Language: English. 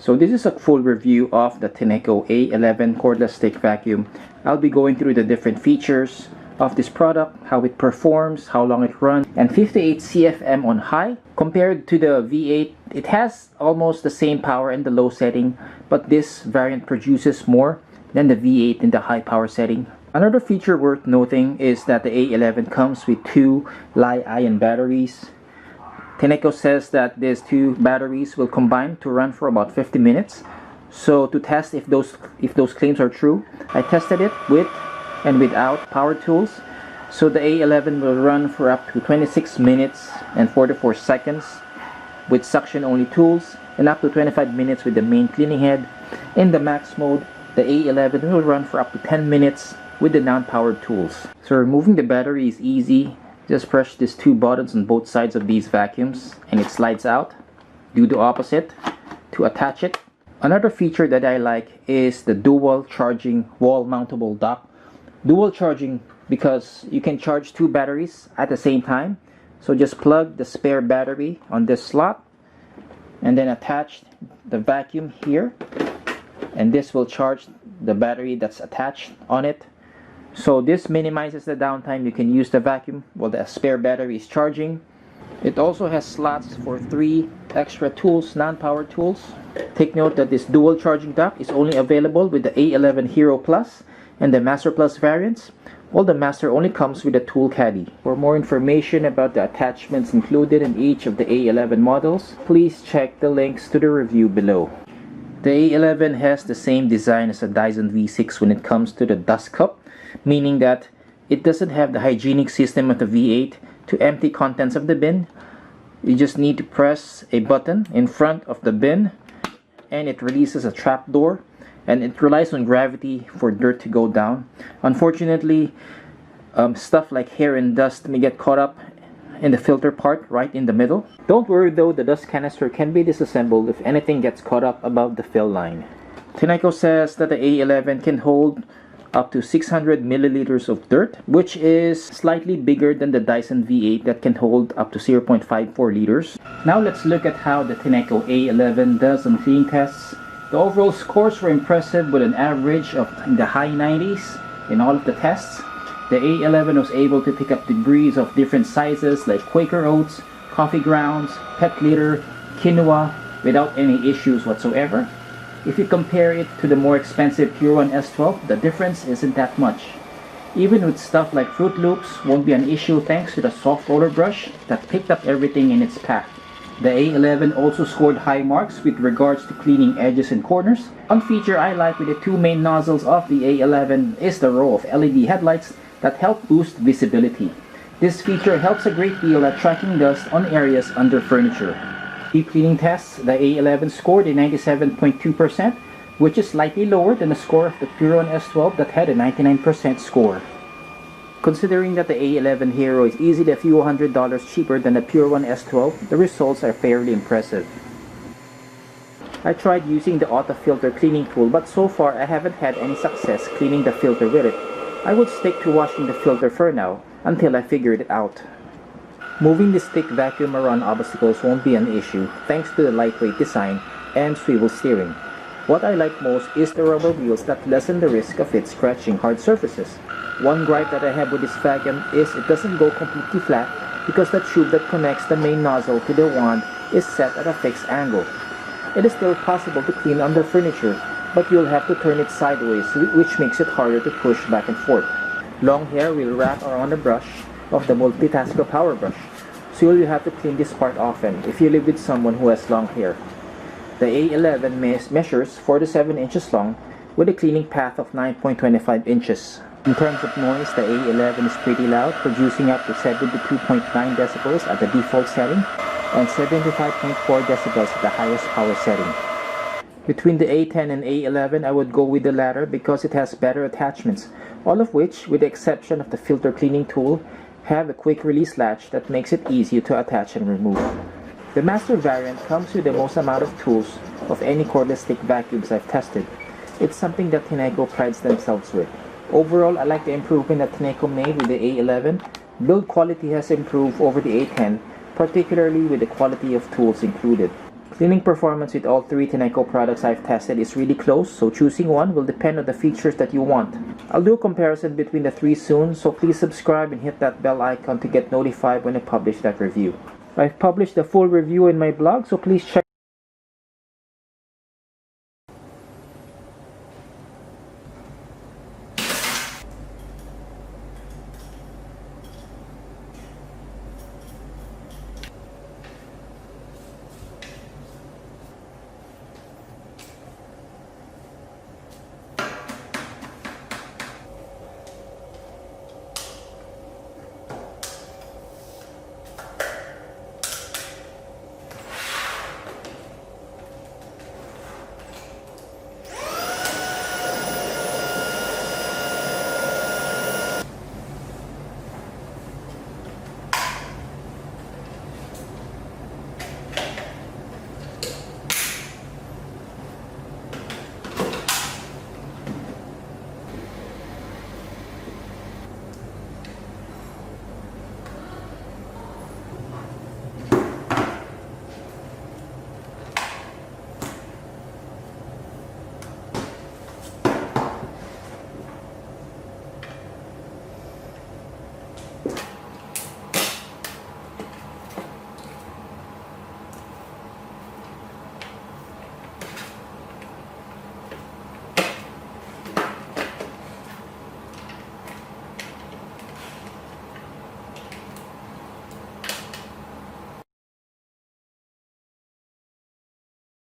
So this is a full review of the Tineco A11 cordless stick vacuum. I'll be going through the different features of this product, how it performs, how long it runs, and 58 CFM on high. Compared to the V8, it has almost the same power in the low setting, but this variant produces more than the V8 in the high power setting. Another feature worth noting is that the A11 comes with two Li-ion batteries. Tineco says that these two batteries will combine to run for about 50 minutes. So to test if those claims are true, I tested it with and without power tools. So the A11 will run for up to 26 minutes and 44 seconds with suction only tools, and up to 25 minutes with the main cleaning head. In the max mode, the A11 will run for up to 10 minutes with the non-powered tools. So removing the battery is easy. Just press these two buttons on both sides of these vacuums and it slides out. Do the opposite to attach it. Another feature that I like is the dual charging wall mountable dock. Dual charging because you can charge two batteries at the same time. So just plug the spare battery on this slot and then attach the vacuum here, and this will charge the battery that's attached on it. So this minimizes the downtime. You can use the vacuum while the spare battery is charging. It also has slots for 3 extra tools, non-powered tools. Take note that this dual charging dock is only available with the A11 Hero Plus and the Master Plus variants, while the Master only comes with a tool caddy. For more information about the attachments included in each of the A11 models, please check the links to the review below. The A11 has the same design as a Dyson V6 when it comes to the dust cup, meaning that it doesn't have the hygienic system of the V8 to empty contents of the bin. You just need to press a button in front of the bin and it releases a trap door, and it relies on gravity for dirt to go down. Unfortunately, stuff like hair and dust may get caught up in the filter part right in the middle. Don't worry though, the dust canister can be disassembled if anything gets caught up above the fill line. Tineco says that the A11 can hold up to 600 milliliters of dirt, which is slightly bigger than the Dyson V8 that can hold up to 0.54 liters. Now let's look at how the Tineco A11 does on cleaning tests. The overall scores were impressive with an average of in the high 90s in all of the tests. The A11 was able to pick up debris of different sizes like Quaker oats, coffee grounds, pet litter, quinoa without any issues whatsoever. If you compare it to the more expensive Pure One S12, the difference isn't that much. Even with stuff like Fruit Loops won't be an issue thanks to the soft roller brush that picked up everything in its path. The A11 also scored high marks with regards to cleaning edges and corners. One feature I like with the two main nozzles of the A11 is the row of LED headlights that help boost visibility. This feature helps a great deal at tracking dust on areas under furniture. Deep cleaning tests, the A11 scored a 97.2%, which is slightly lower than the score of the Pure One S12 that had a 99% score. Considering that the A11 Hero is easily a few $100 cheaper than the Pure One S12, the results are fairly impressive. I tried using the auto filter cleaning tool, but so far I haven't had any success cleaning the filter with it. I would stick to washing the filter for now until I figured it out. Moving the stick vacuum around obstacles won't be an issue thanks to the lightweight design and swivel steering. What I like most is the rubber wheels that lessen the risk of it scratching hard surfaces. One gripe that I have with this vacuum is it doesn't go completely flat because the tube that connects the main nozzle to the wand is set at a fixed angle. It is still possible to clean under furniture, but you'll have to turn it sideways, which makes it harder to push back and forth. Long hair will wrap around the brush of the multitasker power brush, so you'll have to clean this part often if you live with someone who has long hair. The A11 measures 47 inches long with a cleaning path of 9.25 inches. In terms of noise, the A11 is pretty loud, producing up to 72.9 decibels at the default setting and 75.4 decibels at the highest power setting. Between the A10 and A11, I would go with the latter because it has better attachments, all of which, with the exception of the filter cleaning tool, have a quick release latch that makes it easy to attach and remove. The Master variant comes with the most amount of tools of any cordless stick vacuums I've tested. It's something that Tineco prides themselves with. Overall, I like the improvement that Tineco made with the A11. Build quality has improved over the A10, particularly with the quality of tools included. Cleaning performance with all three Tineco products I've tested is really close, so choosing one will depend on the features that you want. I'll do a comparison between the three soon, so please subscribe and hit that bell icon to get notified when I publish that review. I've published the full review in my blog, so please check